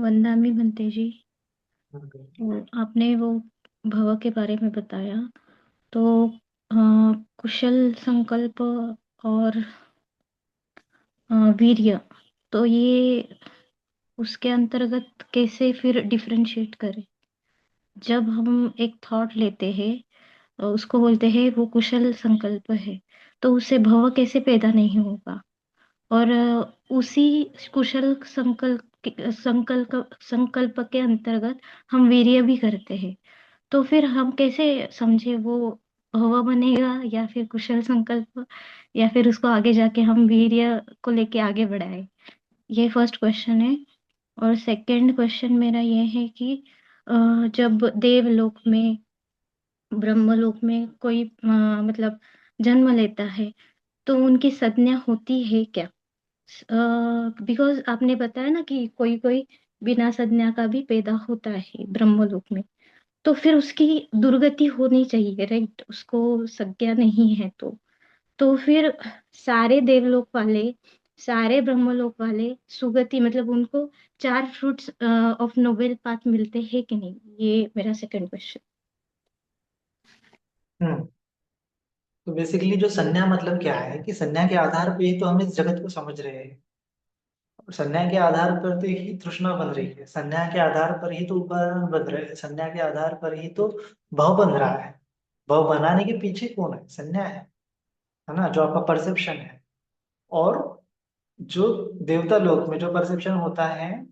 वंदामी भंते जी। हम्म। तो आपने वो भव के बारे में बताया। तो कुशल संकल्प और वीर्य, तो ये उसके अंतर्गत कैसे फिर डिफरेंशिएट करें? जब हम एक थॉट लेते हैं, उसको बोलते हैं वो कुशल संकल्प है, तो उससे भव कैसे पैदा नहीं होगा? और उसी कुशल संकल्प के अंतर्गत हम वीर्य भी करते हैं। तो फिर हम कैसे समझे वो भव बनेगा या फिर कुशल संकल्प, या फिर उसको आगे जाके हम वीर्य को लेके आगे बढ़ाए? ये फर्स्ट क्वेश्चन है। और सेकंड क्वेश्चन मेरा ये है कि जब देवलोक में, ब्रह्मलोक में कोई मतलब जन्म लेता है, तो उनकी संज्ञा होती है क्या? बिकॉज आपने बताया ना कि कोई कोई बिना संज्ञा का भी पैदा होता है ब्रह्मलोक में। तो फिर उसकी दुर्गति होनी चाहिए, राइट? उसको संज्ञा नहीं है तो फिर सारे देवलोक वाले, सारे ब्रह्मलोक वाले सुगति, मतलब उनको चार फ्रूट्स ऑफ नोबेल पाथ मिलते हैं कि नहीं? ये मेरा सेकंड क्वेश्चन। हम्म। तो बेसिकली जो संज्ञा मतलब क्या है कि संज्ञा के आधार पे ही तो हम इस जगत को समझ रहे हैं। और संज्ञा के आधार पर तो ही तृष्णा बन रही है, संज्ञा के आधार पर ही तो उपादान बन रहे हैं, संज्ञा के आधार पर ही तो भाव बन रहा है। भाव बनाने के पीछे कौन है? संज्ञा है ना, जो आपका परसेप्शन है। और जो देवता लोक में जो परसेप्शन होता है,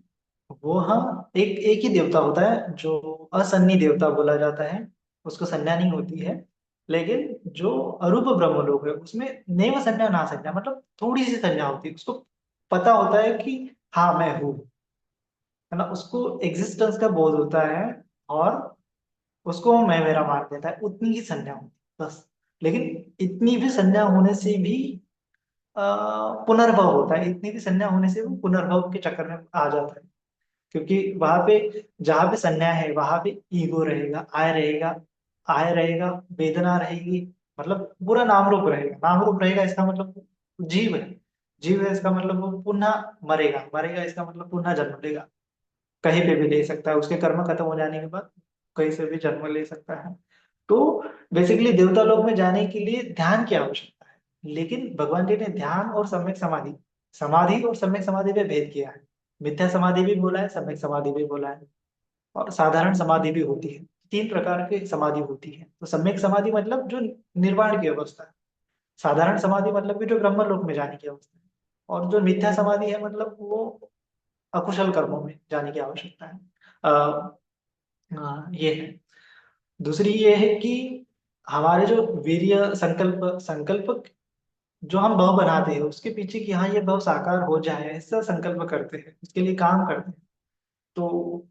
वो हम एक एक ही देवता होता है जो असन्नी देवता बोला जाता है, उसको संज्ञा नहीं होती है। लेकिन जो अरूप ब्रह्मलोक है उसमें नैव संज्ञा ना संज्ञा मतलब थोड़ी सी संज्ञा होती है, उसको पता होता है कि हाँ मैं हूँ, है ना, उसको एग्जिस्टेंस का बोध होता है। और उसको मैं मेरा मान देता है, उतनी ही संज्ञा होती है बस। लेकिन इतनी भी संज्ञा होने से भी पुनर्भव होता है, इतनी भी संज्ञा होने से वो पुनर्भव के चक्कर में आ जाता है। क्योंकि वहां पे, जहां पे संज्ञा है वहां पे ईगो रहेगा, आय रहेगा, वेदना रहेगी। मतलब पूरा नाम रूप रहेगा, नाम रूप रहेगा इसका मतलब जीव है। जीव है इसका मतलब वो पुनः मरेगा, मरेगा इसका मतलब पुनः जन्म लेगा। कहीं पे भी ले सकता है, उसके कर्म खत्म हो जाने के बाद कहीं से भी जन्म ले सकता है। तो बेसिकली देवता लोक में जाने के लिए ध्यान की आवश्यकता है। लेकिन भगवान जी ने ध्यान और सम्यक समाधि, समाधि और सम्यक समाधि में भेद किया है। मिथ्या समाधि भी बोला है, सम्यक समाधि भी बोला है। और साधारण समाधि भी होती है। तीन प्रकार की समाधि होती है। तो सम्यक समाधि मतलब जो निर्वाण की अवस्था है। साधारण समाधि मतलब कि जो ब्रह्म लोक में जाने की अवस्था है। और जो मिथ्या समाधि है मतलब वो अकुशल कर्मों में जाने की आवश्यकता है। ये है। दूसरी ये है कि हमारे जो वीर्य संकल्प संकल्प जो हम भाव बनाते हैं उसके पीछे कि हाँ ये भाव साकार हो जाए, ऐसा संकल्प करते हैं, उसके लिए काम करते हैं। तो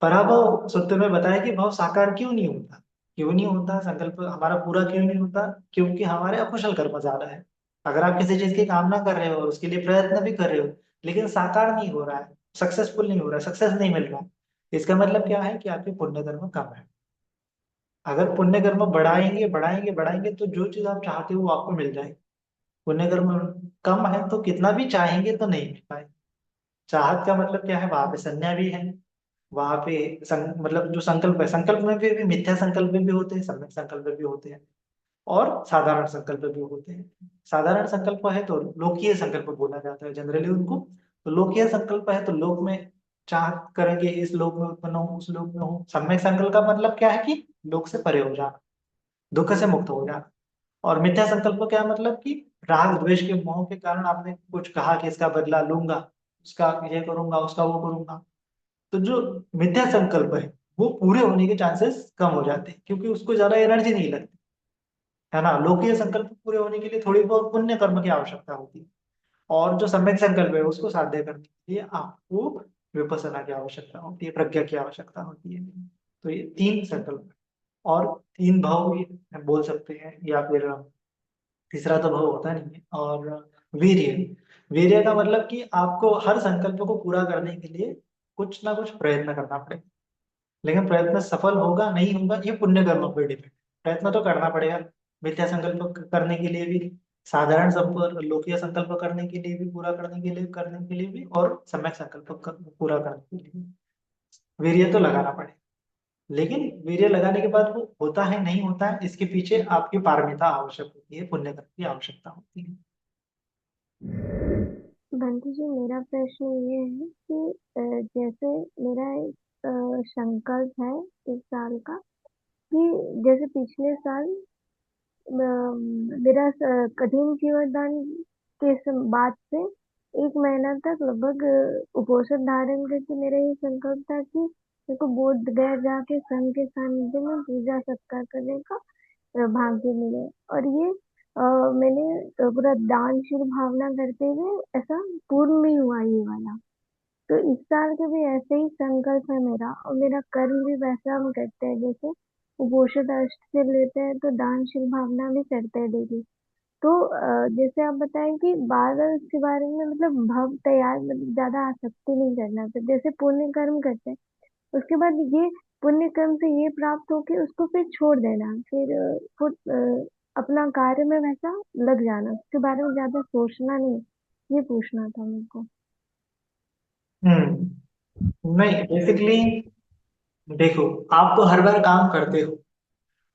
पराभव सूत्र में बताया कि भाव साकार क्यों नहीं होता, क्यों नहीं होता, संकल्प हमारा पूरा क्यों नहीं होता? क्योंकि हमारे अकुशल कर्म ज्यादा है। अगर आप किसी चीज की कामना कर रहे हो और उसके लिए प्रयत्न भी कर रहे हो, लेकिन साकार नहीं हो रहा है, सक्सेसफुल नहीं हो रहा है, सक्सेस नहीं मिल रहा है, इसका मतलब क्या है कि आपके पुण्य कर्म कम है। अगर पुण्य कर्म बढ़ाएंगे बढ़ाएंगे बढ़ाएंगे तो जो चीज आप चाहते हो वो आपको मिल जाएगी। पुण्य कर्म कम है तो कितना भी चाहेंगे तो नहीं मिल पाए। चाहत का मतलब क्या है? वहां पे संज्ञा भी है, वहां पे मतलब जो संकल्प है, संकल्प में भी मिथ्या संकल्प भी होते हैं, सम्यक संकल्प भी होते हैं, और साधारण संकल्प भी होते हैं। साधारण संकल्प है तो लोकीय संकल्प बोला जाता है जनरली उनको। तो लोकीय संकल्प है तो लोक में चाह करेंगे, इस लोक में उत्पन्न हो, उस लोक में हो। सम्यक संकल्प का मतलब क्या है कि लोक से परे हो जाना, दुख से मुक्त हो जाना। और मिथ्या संकल्प क्या मतलब कि राग द्वेष के मोह के कारण आपने कुछ कहा कि इसका बदला लूंगा, उसका ये करूंगा, उसका वो करूंगा। तो जो मिथ्या संकल्प है वो पूरे होने के चांसेस कम हो जाते हैं, क्योंकि उसको ज्यादा एनर्जी नहीं लगती, है ना। लोकीय संकल्प पूरे होने के लिए थोड़ी बहुत पुण्य कर्म की आवश्यकता होती है। और जो सम्यक संकल्प है उसको साध्य करने के लिए आपको विपස්සना की आवश्यकता होती है, प्रज्ञा की आवश्यकता होती है। तो ये तीन संकल्प है। और तीन भाव भी हम बोल सकते हैं, या फिर तीसरा तो भाव होता नहीं है। और वीर्य, वीर्य का मतलब कि आपको हर संकल्प को पूरा करने के लिए कुछ ना कुछ प्रयत्न करना पड़ेगा। लेकिन प्रयत्न सफल होगा नहीं होगा ये पुण्य कर्म पर डिपेंड। प्रयत्न तो करना पड़ेगा मिथ्या संकल्प करने के लिए भी। साधारण लोकीय संकल्प करने के लिए भी, पूरा करने के लिए भी, और सम्यक पूरा करने के लिए भी वीर्य तो लगाना पड़ेगा। लेकिन वीर्य लगाने के बाद वो होता है नहीं होता है, इसके पीछे आपकी पारमिता आवश्यक होती है, पुण्य कर्म की आवश्यकता होती है। बंटी जी, मेरा प्रश्न ये है कि जैसे मेरा एक संकल्प है इस साल का, कि जैसे पिछले साल मेरा कठिन जीवनदान के बाद से 1 महीना तक लगभग उपोषण धारण करके मेरा ये संकल्प था कि मेरे को बोध गया जाके संत के सानिध्य में पूजा सत्कार करने का भाग्य मिले। और ये मैंने पूरा दानशील भावना करते हुए ऐसा पूर्ण भी हुआ ये वाला। तो इस साल का भी ऐसे ही संकल्प है मेरा, और मेरा कर्म भी वैसा हम करते हैं, जैसे उपोषित अष्ट से लेते हैं तो दानशील भावना भी करते हैं डेली। तो जैसे आप बताएं कि बार बार उसके बारे में मतलब भाव तैयार, मतलब ज्यादा आसक्ति नहीं करना चाहिए। जैसे पुण्य कर्म करते हैं, उसके बाद ये पुण्य कर्म से ये प्राप्त हो कि उसको फिर छोड़ देना, फिर अपना कार्य में वैसा लग जाना, उसके बारे में ज्यादा सोचना नहीं। ये पूछना था मेरे को। नहीं, बेसिकली देखो, आप तो हर बार काम करते हो,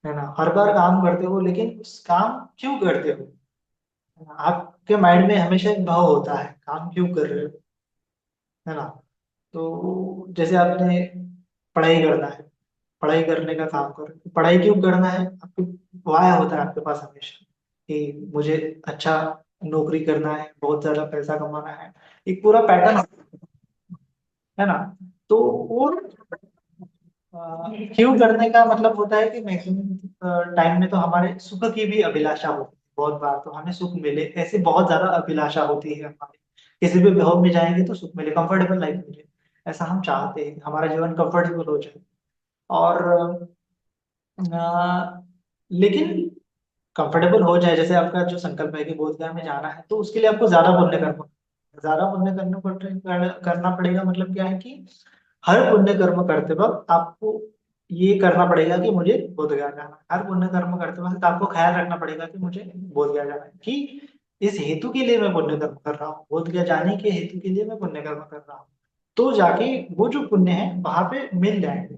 है ना, हर बार काम करते हो, लेकिन उस काम क्यों करते हो, है ना? आपके माइंड में हमेशा एक भाव होता है, काम क्यों कर रहे हो, है ना। तो जैसे आपने पढ़ाई करना है, पढ़ाई करने का काम करो, पढ़ाई क्यों करना है, आपकी वाय होता है आपके पास हमेशा, कि मुझे अच्छा नौकरी करना है, बहुत ज्यादा पैसा कमाना है, एक पूरा पैटर्न, है ना। तो वो क्यों करने का मतलब होता है कि मैक्सिमम टाइम में तो हमारे सुख की भी अभिलाषा होती है, बहुत बार तो हमें सुख मिले ऐसे बहुत ज्यादा अभिलाषा होती है हमारी, किसी भी भाव में जाएंगे तो सुख मिले, कंफर्टेबल लाइफ मिले, ऐसा हम चाहते हैं, हमारा जीवन कंफर्टेबल हो जाए। और लेकिन कंफर्टेबल हो जाए, जैसे आपका जो संकल्प है कि बोधगया में जाना है, तो उसके लिए आपको ज्यादा पुण्य करना पड़ेगा। मतलब क्या है कि हर पुण्य कर्म करते वक्त आपको ये करना पड़ेगा कि मुझे बोधगया जाना है, हर पुण्य कर्म करते वक्त आपको ख्याल रखना पड़ेगा कि मुझे बोधगया जाना है, कि इस हेतु के लिए मैं पुण्य कर्म कर रहा हूँ, बोधगया जाने के हेतु के लिए मैं पुण्य कर्म कर रहा हूँ। तो जाके वो जो पुण्य है वहां पे मिल जाएंगे,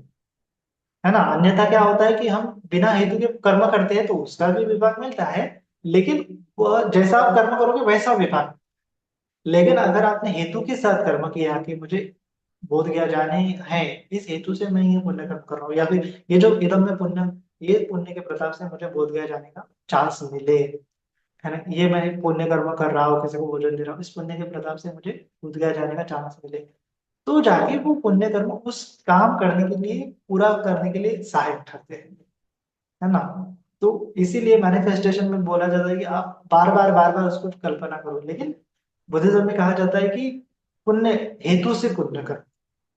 है ना। अन्यथा क्या होता है कि हम बिना हेतु के कर्म करते हैं तो उसका भी विभाग मिलता है, लेकिन वह जैसा आप कर्म करोगे वैसा विभाग। लेकिन अगर आपने हेतु के साथ कर्म किया कि मुझे बोध गया जाने हैं, इस हेतु से मैं ये पुण्य कर्म कर रहा हूँ, या फिर ये जो इदम में पुण्य, ये पुण्य के प्रताप से मुझे बोध गया जाने का चांस मिले, है ना, ये मैं पुण्य कर्म कर रहा हूँ, किसी को भोजन दे रहा हूँ, इस पुण्य के प्रताप से मुझे बोध गया जाने का चांस मिले, तो जाके वो पुण्य कर्म उस काम करने के लिए, पूरा करने के लिए सहायक ठहरते हैं, है ना। तो इसीलिए मैनिफेस्टेशन में बोला जाता है कि आप बार बार उसको कल्पना करो, लेकिन बुद्धिज्म में कहा जाता है कि पुण्य, हेतु से पुण्य करो,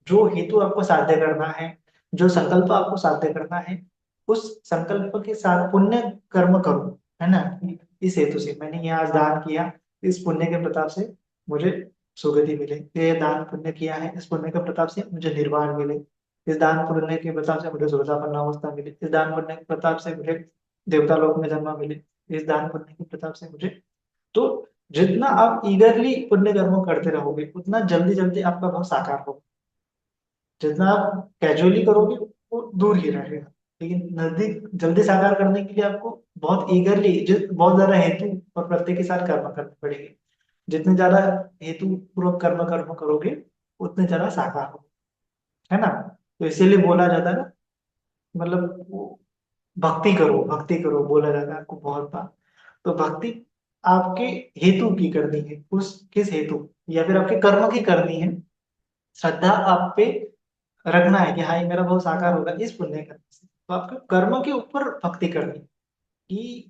जो हेतु आपको साध्य करना है, जो संकल्प आपको साध्य करना है, उस संकल्प के साथ पुण्य कर्म करो, है ना। इस हेतु से मैंने ये आज दान किया, इस पुण्य के प्रताप से मुझे सुगति मिले, ये दान पुण्य किया है, इस पुण्य के प्रताप से मुझे निर्वाण मिले, इस दान पुण्य के प्रताप से मुझे सुरतापन्न अवस्था मिले, इस दान पुण्य के प्रताप से मुझे देवता लोक में जन्म मिले, इस दान पुण्य के प्रताप से मुझे। तो जितना आप ईगरली पुण्य कर्म करते रहोगे, उतना जल्दी जल्दी आपका भाव साकार होगा, जितना आप कैजुअली करोगे वो दूर ही रहेगा। लेकिन नजदीक जल्दी साकार करने के लिए आपको बहुत ईगरली, बहुत ज्यादा हेतु और प्रत्यय के साथ कर्म करने पड़ेंगे। जितने ज्यादा हेतु पूर्वक कर्म कर्म करोगे, उतने ज्यादा साकार हो, है ना। तो इसीलिए बोला जाता है ना, मतलब वो भक्ति करो बोला जाता है आपको बहुत बार। तो भक्ति आपके हेतु की करनी है, उस किस हेतु, या फिर आपके कर्म की करनी है। श्रद्धा आप पे रखना है कि हाँ, ये मेरा बहुत साकार होगा इस पुण्य कर्म से, तो आपके कर्म के ऊपर भक्ति करनी है,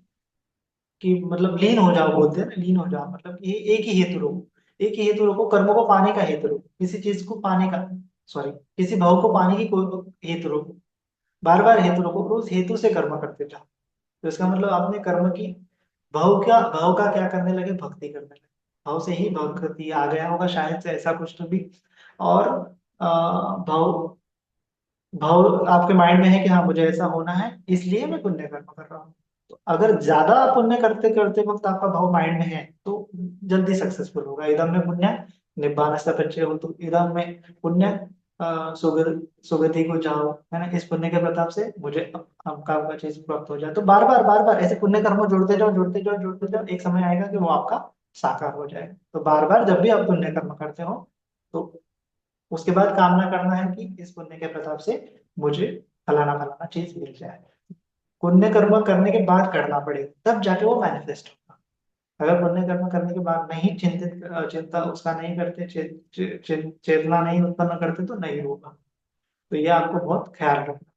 कि मतलब लीन हो जाओ, बोलते हैं ना, लीन हो जाओ, मतलब ये एक ही हेतु रखो, एक ही हेतु रखो, कर्मों को पाने का हेतु रखो, किसी चीज को पाने का, सॉरी, किसी भाव को पाने की कोई हेतु रखो, बार बार हेतु रखो, और उस हेतु से कर्म करते जाओ। तो इसका मतलब आपने कर्म की, भाव का क्या करने लगे, भक्ति करने लगे, भाव से ही भक्ति आ गया होगा शायद से, ऐसा कुछ तो भी। और भाव भाव आपके माइंड में है कि हाँ मुझे ऐसा होना है, इसलिए मैं पुण्य कर्म कर रहा हूँ। तो अगर ज्यादा पुण्य करते करते वक्त आपका भाव माइंड में है तो जल्दी सक्सेसफुल होगा। इदम में पुण्य निब्बान पच्चे हो, तो इदम में पुण्य सुगति को जाओ, है ना, इस पुण्य के प्रताप से मुझे अब काम का चीज प्राप्त हो जाए। तो बार बार ऐसे पुण्य कर्म जोड़ते जाओ जुड़ते जाओ जुड़ते जाओ, एक समय आएगा कि वो आपका साकार हो जाएगा। तो बार बार जब भी आप पुण्य कर्म करते हो तो उसके बाद कामना करना है कि इस पुण्य के प्रताप से मुझे फलाना फलाना चीज मिल जाए। पुण्य कर्म करने के बाद करना पड़ेगा, तब जाके वो मैनिफेस्ट होगा। अगर पुण्य कर्म करने के बाद नहीं चिंता उसका नहीं करते, चेतना नहीं उत्पन्न करते तो नहीं होगा। तो ये आपको बहुत ख्याल रखना।